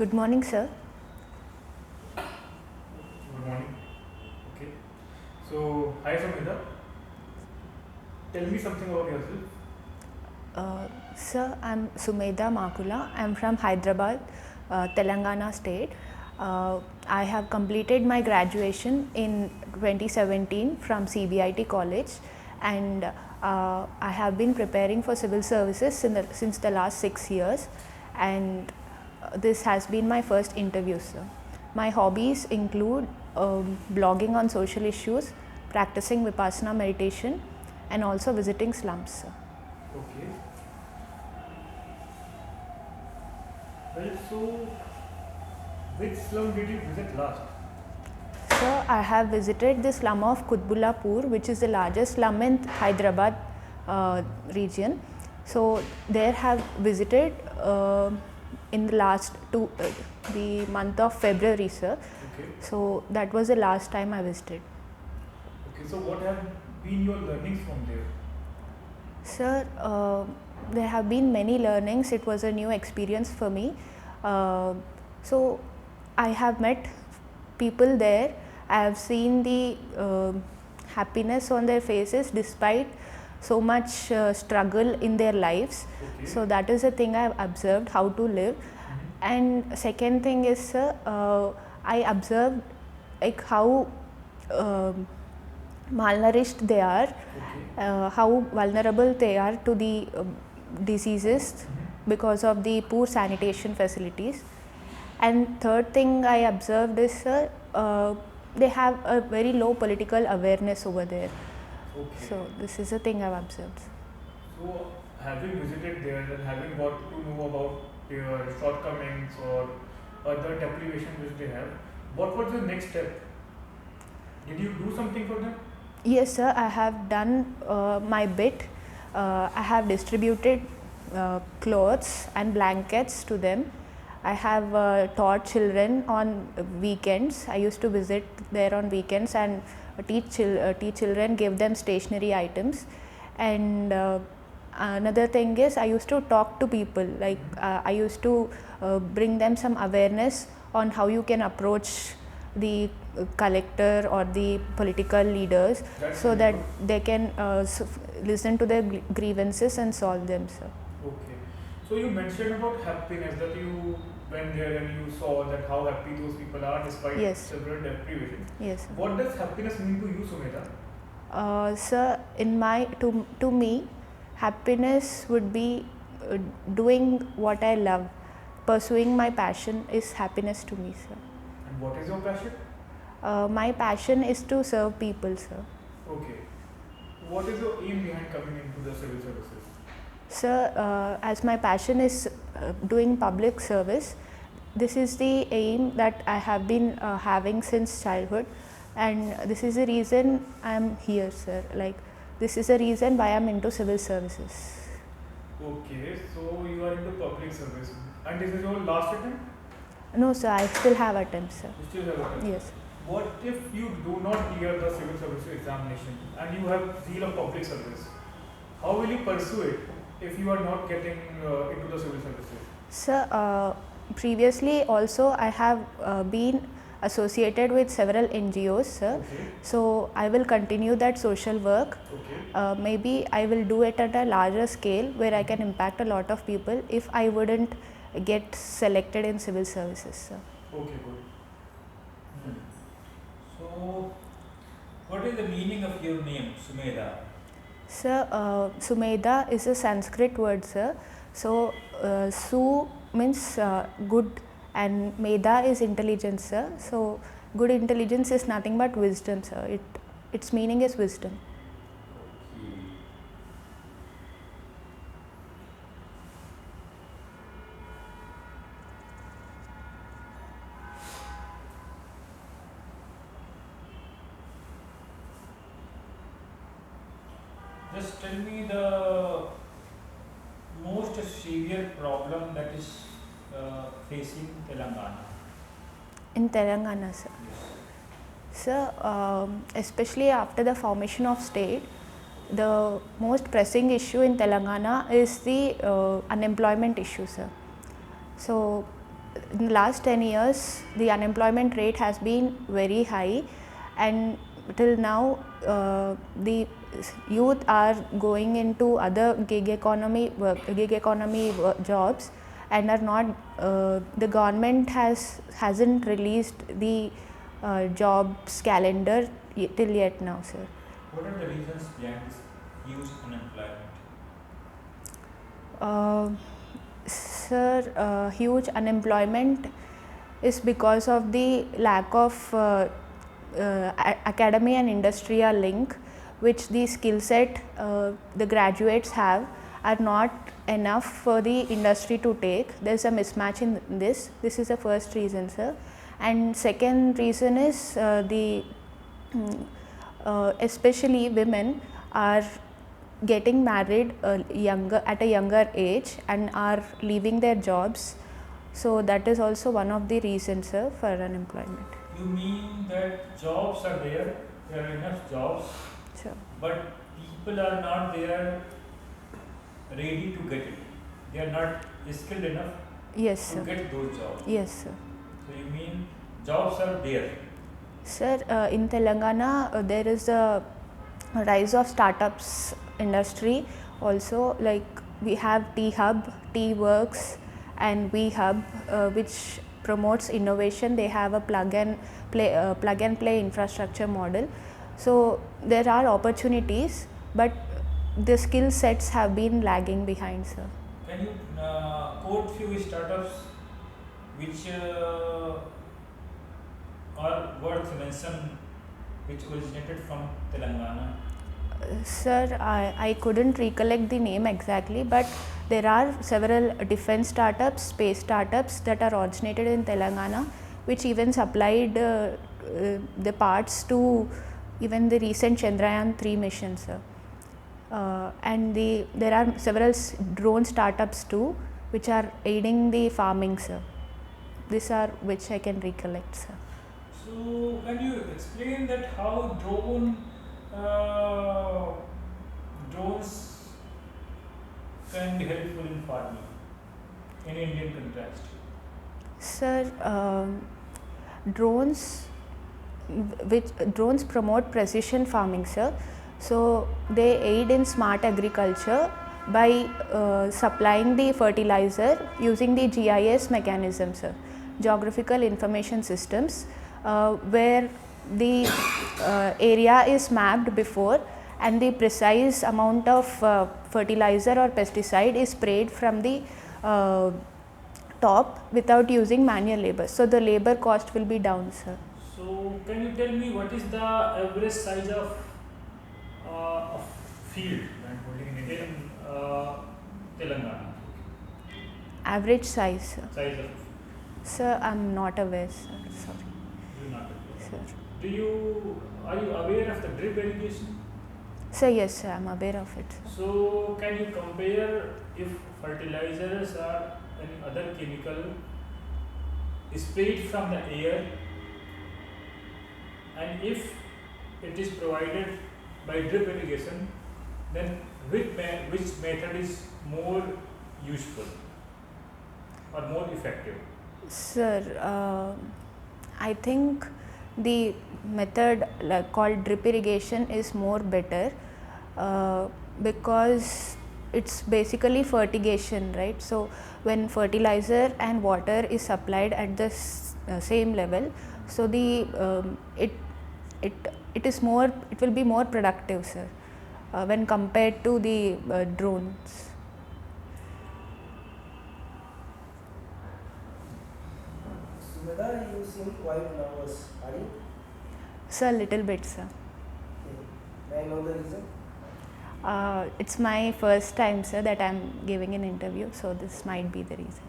Good morning, sir. Good morning. Okay. So, hi Samhita. Tell me something about yourself. Sir, I'm Sumedha Makula. I'm from Hyderabad, Telangana state. I have completed my graduation in 2017 from CBIT college, and I have been preparing for civil services since the last 6 years, and this has been my first interview, sir. My hobbies include blogging on social issues, practicing Vipassana meditation, and also visiting slums, sir. Okay. Well, so which slum did you visit last? So I have visited the slum of Kapur, which is the largest slum in Hyderabad region. So there have visited in the last the month of February, sir. Okay. So that was the last time I visited. Okay. So, what have been your learnings from there? Sir, there have been many learnings. It was a new experience for me. So I have met people there. I have seen the happiness on their faces despite so much struggle in their lives. Okay. So that is the thing I have observed, how to live. And second thing is, I observed like how malnourished they are, Okay. how vulnerable they are to the diseases because of the poor sanitation facilities. And third thing I observed is they have a very low political awareness over there. Okay. So this is a thing I've observed. So, having visited there and having got to know about their shortcomings or other deprivations which they have, what was the next step? Did you do something for them? Yes, sir, I have done my bit. I have distributed clothes and blankets to them. I have taught children on weekends. I used to visit there on weekends and teach children, give them stationery items. And another thing is, I used to talk to people. Like I used to bring them some awareness on how you can approach the collector or the political leaders, That's so really that good. they can listen to their grievances and solve them, sir. Okay. So you mentioned about happiness that you went there and you saw that how happy those people are despite Yes. several deprivations. Yes, sir. What does happiness mean to you, Sumedha? Sir, to me, happiness would be doing what I love. Pursuing my passion is happiness to me, sir. And what is your passion? My passion is to serve people, sir. Okay. What is your aim behind coming into the civil services? Sir, as my passion is doing public service, this is the aim that I have been having since childhood, and this is the reason I am here, sir. Like, this is the reason why I am into civil services. Okay, so you are into public service. And this is your last attempt? No, sir, I still have attempts, sir. You still have attempt? Yes. What if you do not clear the civil service examination and you have zeal of public service? How will you pursue it if you are not getting into the civil services? Sir, previously also I have been associated with several NGOs, sir. Okay. So I will continue that social work. Okay. Maybe I will do it at a larger scale where I can impact a lot of people if I wouldn't get selected in civil services, sir. Okay, good. So, what is the meaning of your name, Sumedha? Sir, Sumedha is a Sanskrit word, sir. So, Su means good and Medha is intelligence, sir. So, good intelligence is nothing but wisdom, sir. Its meaning is wisdom. Okay. Just tell me the most severe problem that is facing Telangana. In Telangana, sir. Yes. Sir, especially after the formation of state, the most pressing issue in Telangana is the unemployment issue, sir. So, in the last 10 years, the unemployment rate has been very high, and till now, the youth are going into other gig economy jobs, and are not. The government hasn't released the jobs calendar till yet now, sir. What are the reasons behind this huge unemployment? Sir, huge unemployment is because of the lack of academy and industrial link, which the skill set the graduates have are not enough for the industry to take. There is a mismatch in this. This is the first reason, sir. And second reason is especially women are getting married at a younger age and are leaving their jobs. So that is also one of the reasons, sir, for unemployment. You mean that jobs are there are enough jobs, Sure. but people are not there ready to get it. They are not skilled enough Yes, to sir. get those jobs. Yes, sir. So you mean jobs are there? Sir, in Telangana, there is a rise of startups industry also. Like we have T Hub, T Works, and V Hub, which promotes innovation. They have a plug and play infrastructure model. So there are opportunities, but the skill sets have been lagging behind, sir. Can you quote few startups which are worth mention, which originated from Telangana? Sir, I couldn't recollect the name exactly, but there are several defense startups, space startups that are originated in Telangana, which even supplied the parts to even the recent Chandrayaan-3 mission, sir. And there are several drone startups too, which are aiding the farming, sir. These are which I can recollect, sir. So can you explain that how drones can be helpful in farming in Indian context? Sir, drones promote precision farming, sir. So they aid in smart agriculture by supplying the fertilizer using the GIS mechanism, sir, geographical information systems, where the area is mapped before and the precise amount of fertilizer or pesticide is sprayed from the top without using manual labor. So the labor cost will be down, sir. So can you tell me what is the average size of field in Telangana? Average size, sir. Size of Sir, I'm not aware, sir. Sorry. you're not aware. Sir. Are you aware of the drip irrigation? Sir, yes, sir, I'm aware of it, sir. So can you compare if fertilizers or any other chemical sprayed from the air, and if it is provided by drip irrigation, then which method is more useful or more effective? Sir, I think the method called drip irrigation is more better because it's basically fertigation, right? So when fertilizer and water is supplied at the same level, so the it will be more productive, sir, when compared to the drones. Sumedha, you seem quite nervous. Are you? Sir, little bit, sir. May I know the reason? It's my first time, sir, that I'm giving an interview, so this might be the reason.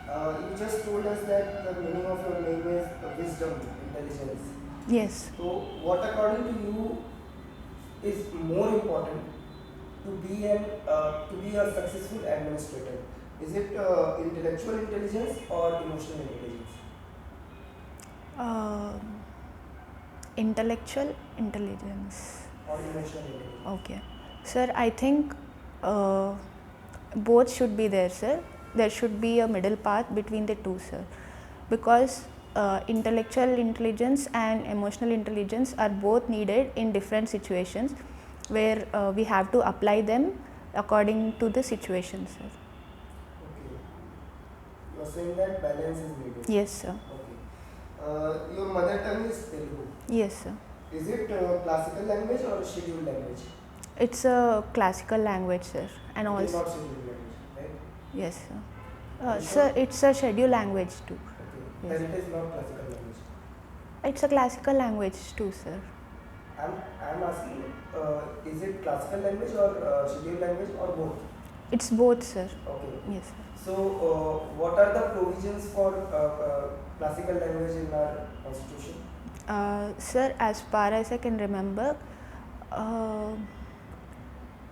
You just told us that the meaning of your name is wisdom, intelligence. Yes. So, what according to you is more important to be a successful administrator? Is it intellectual intelligence or emotional intelligence? Intellectual intelligence. Or emotional intelligence? Okay. Sir, I think both should be there, sir. there should be a middle path between the two, sir, because intellectual intelligence and emotional intelligence are both needed in different situations where we have to apply them according to the situation, sir. Okay. You are saying that balance is needed. Yes, sir. Okay. Your mother tongue is Telugu. Yes, sir. Is it classical language or scheduled language? It's a classical language, sir, and It is also not scheduled language, right? yes, sir. You Sir, sure? it's a scheduled language too. Okay. Yes. Then it is not classical language. It's a classical language too, sir. I'm asking, is it classical language or scheduled language or both? It's both, sir. Okay. Yes, sir. So, what are the provisions for classical language in our constitution? Sir, as far as I can remember,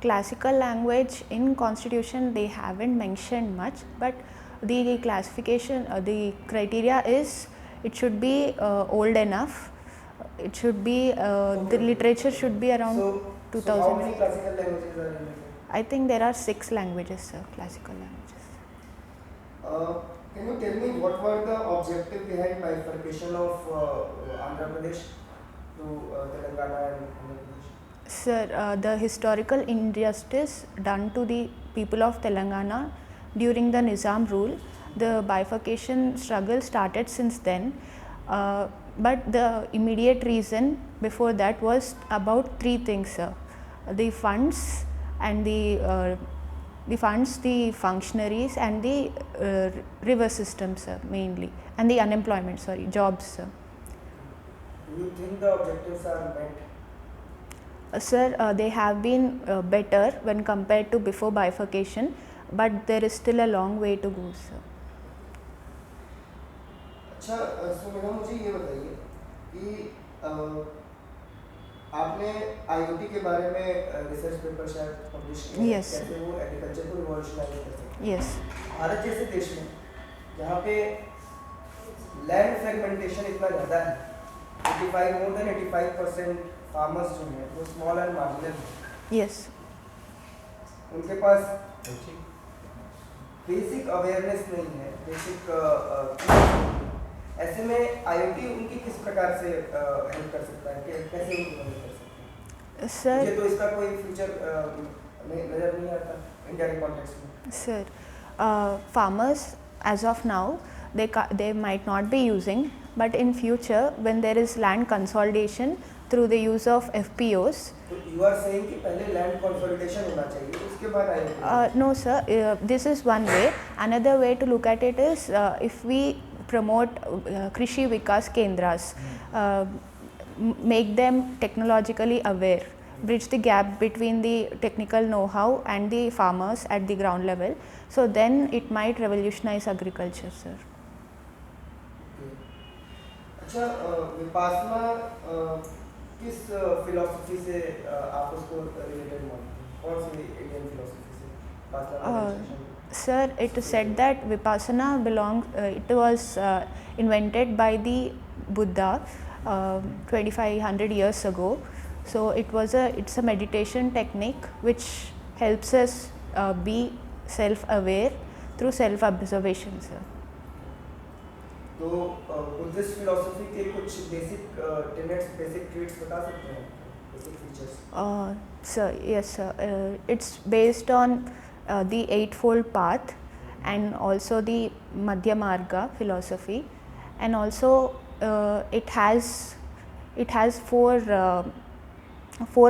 classical language in constitution they haven't mentioned much, but the classification, the criteria is it should be old enough. It should be the literature should be around So 2000. how many classical languages are in it? I think there are 6 languages, sir, classical languages. Can you tell me what were the objective behind bifurcation of Andhra Pradesh to Telangana and Andhra Pradesh? Sir, the historical injustice done to the people of Telangana during the Nizam rule, the bifurcation struggle started since then. But the immediate reason before that was about 3 things, sir. The funds and the functionaries and the river system, sir, mainly, and the unemployment, jobs, sir. Do you think the objectives are met? Sir, they have been better when compared to before bifurcation, but there is still a long way to go, sir. अच्छा, सो madam मुझे ये बताइए कि आपने IoT के बारे में research paper शायद पब्लिश किया Yes. कैसे वो एग्रीकल्चर को रिवॉल्यूशनाइज कर सकते हैं। Yes. भारत जैसे देश में जहाँ पे लैंड फ्रेगमेंटेशन इतना ज़्यादा है, 85 more than 85% फार्मर्स जो हैं वो स्मॉल एंड मार्जिनल हैं। Yes. उनके पास बेसिक अवेयरनेस नहीं है, बेसिक ऐसे में आईओटी उनकी किस प्रकार से हेल्प कर सकता है, कैसे उनकी मदद कर सकता है? Sir, मुझे तो इसका कोई फ्यूचर नज़र नहीं आता इंडिया के कॉन्टेक्स्ट में। sir, farmers as of now they might not be using, but in future when there is land consolidation through the use of FPOs. तो यू आर सेइंग कि पहले लैंड कंसोलिडेशन होना चाहिए, उसके बाद IoT? No, sir, this is one way. Another way to look at it is if we promote Krishi Vikas Kendras, make them technologically aware, bridge the gap between the technical know-how and the farmers at the ground level. So then it might revolutionize agriculture, sir. अच्छा, विपासना किस philosophy से आप उसको related मानते हैं? कौन सी Indian philosophy से Vipassana? Sir, it is said that Vipassana it was invented by the Buddha 2500 years ago. So it's a meditation technique which helps us be self-aware through self-observation, sir. तो Buddhist philosophy के कुछ basic tenets, basic treats बता सकते हैं, basic features? Sir, yes, sir. It's based on the Eightfold Path and also the Madhya Marga philosophy, and also it has four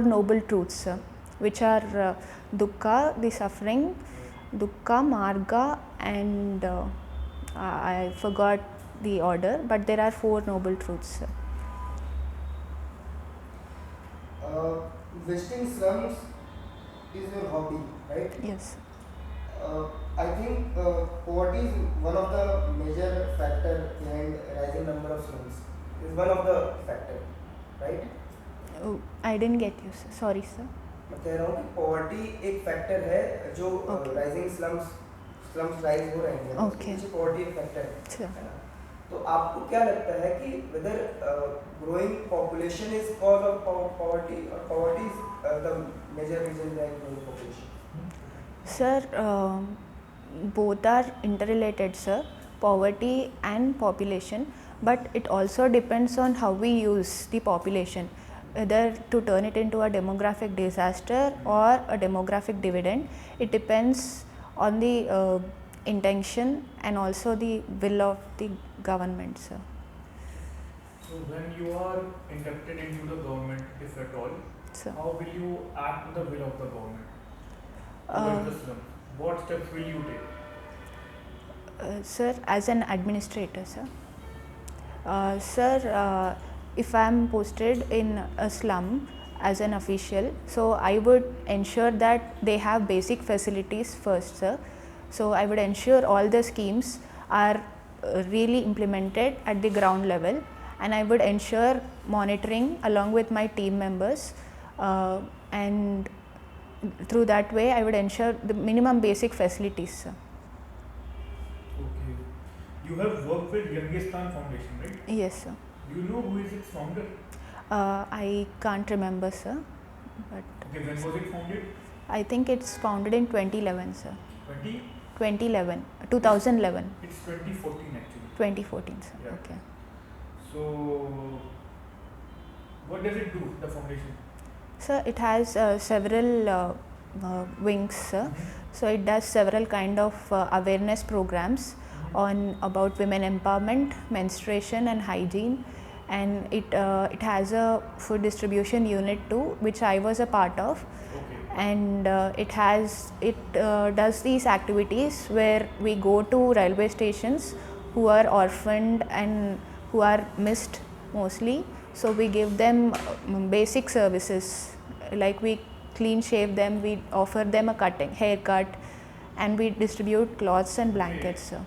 noble truths, sir, which are dukkha, the suffering, dukkha, marga, and I forgot the order, but there are 4 noble truths, sir. Visiting slums is your hobby, right? Yes. I think poverty is one of the major factor behind rising number of slums. Is one of the factor, right? Oh, I didn't get you, sir. Sorry, sir. मैं कह रहा हूँ कि poverty एक factor है जो Okay. rising slums rise हो रहे हैं, Okay. उसके पीछे poverty एक factor Sure. है ना? तो आपको क्या लगता है कि whether growing population is cause of poverty or poverty is the major reason behind growing population? Sir, both are interrelated, sir, poverty and population, but it also depends on how we use the population, whether to turn it into a demographic disaster or a demographic dividend. It depends on the intention and also the will of the government, sir. So when you are inducted into the government, if at all, So, how will you act to the will of the government uh, towards the slum? What steps will you take? sir, as an administrator, sir. Sir, if I am posted in a slum as an official, so I would ensure that they have basic facilities first, sir. So I would ensure all the schemes are really implemented at the ground level, and I would ensure monitoring along with my team members, and through that way I would ensure the minimum basic facilities, sir. Okay. You have worked with Youngistan Foundation, right? Yes, sir. Do you know who is its founder? I can't remember, sir, but Okay, when was it founded? I think it's founded in 2011, sir. 20? 2011, 2011, It's 2014 actually. 2014, sir. Yeah. Okay. So, what does it do, the foundation? So it has several wings, sir. So it does several kind of awareness programs on about women empowerment, menstruation and hygiene, and it has a food distribution unit too, which I was a part of. Okay. And it does these activities where we go to railway stations who are orphaned and who are missed mostly. So we give them basic services, like we clean shave them, we offer them a haircut, and we distribute cloths and blankets, sir.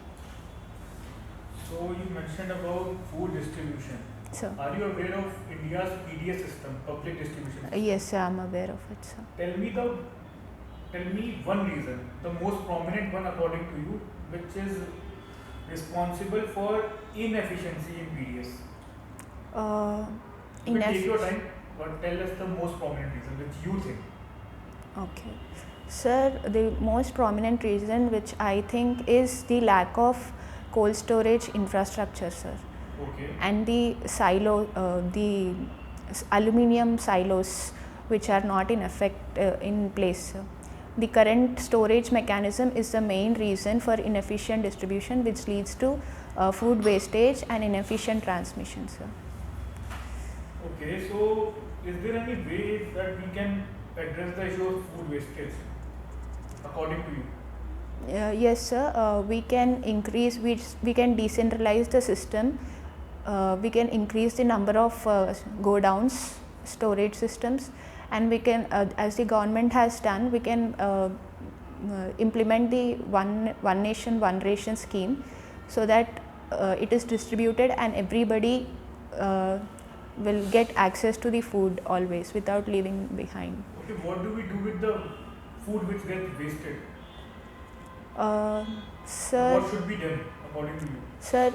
So you mentioned about food distribution. So Are you aware of India's PDS system, public distribution system? yes, sir, I'm aware of it, sir. Tell me one reason, the most prominent one according to you, which is responsible for inefficiency in PDS. You can take your time, but tell us the most prominent reason which you think. Okay. Sir, the most prominent reason which I think is the lack of cold storage infrastructure, sir, Okay. and the aluminium silos which are not in effect in place, sir. The current storage mechanism is the main reason for inefficient distribution, which leads to food wastage and inefficient transmission, sir. Okay, so is there any way that we can address the issue of food wastage according to you? Yes, sir. We can decentralize the system. We can increase the number of go downs, storage systems, and we can, as the government has done, we can implement the one nation one ration scheme, so that it is distributed and everybody will get access to the food always without leaving behind. Okay, what do we do with the food which gets wasted? Sir, What should be done according to you? Sir,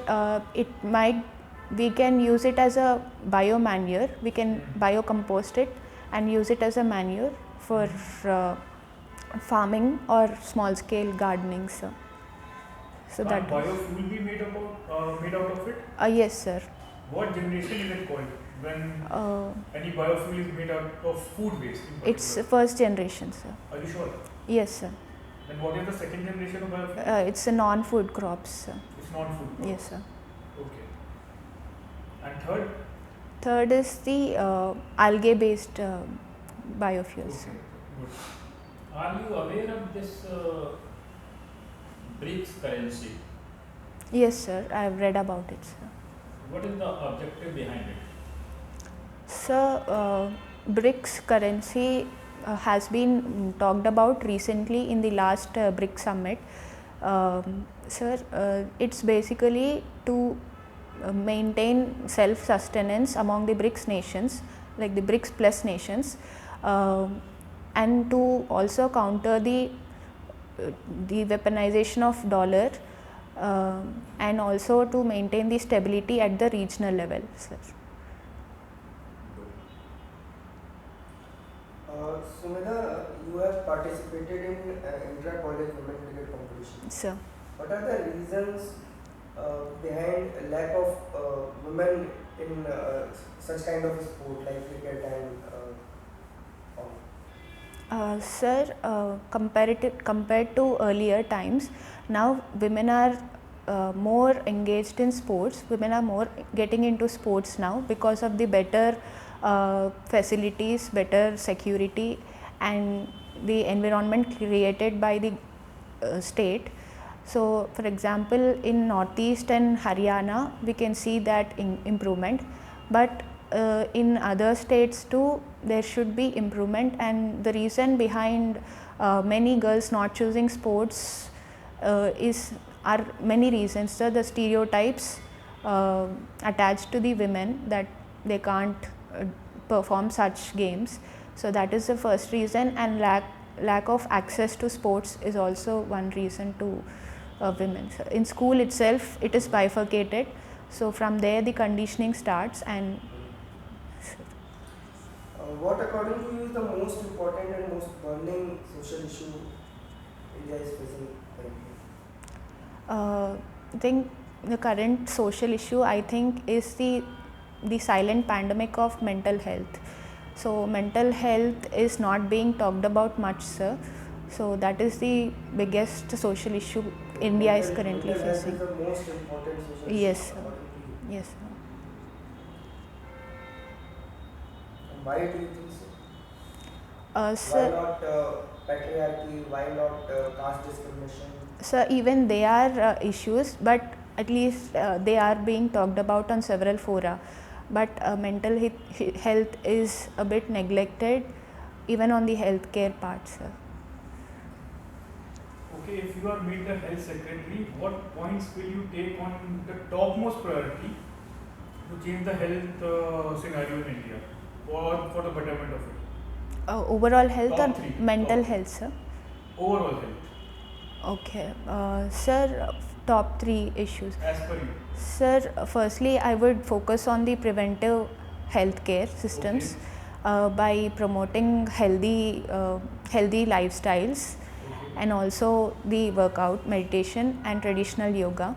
we can use it as a biomanure. We can biocompost it and use it as a manure for farming or small scale gardening, sir. So Can that biofuel be made out of it? yes, sir. What generation is it called when any biofuel is made out of food waste? In It's particular? first generation, sir. Are you sure? Yes, sir. Then what is the second generation of biofuel? It's a non-food crops, sir. It's non-food. Yes, sir. Okay. And third? Third is the algae-based biofuels. Okay. Good. Are you aware of this BRICS currency? Yes, sir. I have read about it, sir. What is the objective behind it? So, BRICS currency has been talked about recently in the last BRICS summit. Sir, it's basically to maintain self-sustenance among the BRICS nations, like the BRICS plus nations, and to also counter the weaponization of dollar, and also to maintain the stability at the regional level, sir. Sumedha, you have participated in intra-college women cricket competitions. sir. What are the reasons behind lack of women in such kind of sport like cricket and all? Sir, compared to earlier times, now women are more engaged in sports. Women are more getting into sports now because of the better facilities, better security, and the environment created by the state. So, for example, in Northeast and Haryana, we can see that improvement, but in other states too, there should be improvement. And the reason behind many girls not choosing sports are many reasons. So, the stereotypes attached to the women that they can't perform such games. So, that is the first reason, and lack of access to sports is also one reason to women. So in school itself, it is bifurcated. So from there, the conditioning starts. And What, according to you, is the most important and most burning social issue India is facing currently? I think the current social issue, I think, is the silent pandemic of mental health. So mental health is not being talked about much, sir. So that is the biggest social issue India is currently facing. Mental health is the most important social Yes, issue sir. according to you. Yes, sir. And why do you think so? Why Sir, not patriarchy? Why not caste discrimination? sir, even they are issues, but at least they are being talked about on several fora. But mental health is a bit neglected, even on the healthcare part, sir. Okay, if you are made the health secretary, what points will you take on the topmost priority to change the health scenario in India or for the betterment of it? Overall health Top or three, mental top. health, sir? Overall health, Okay. Sir, top 3 issues. as per you. Sir, firstly, I would focus on the preventive healthcare systems by promoting healthy lifestyles, Okay. and also the workout, meditation, and traditional yoga.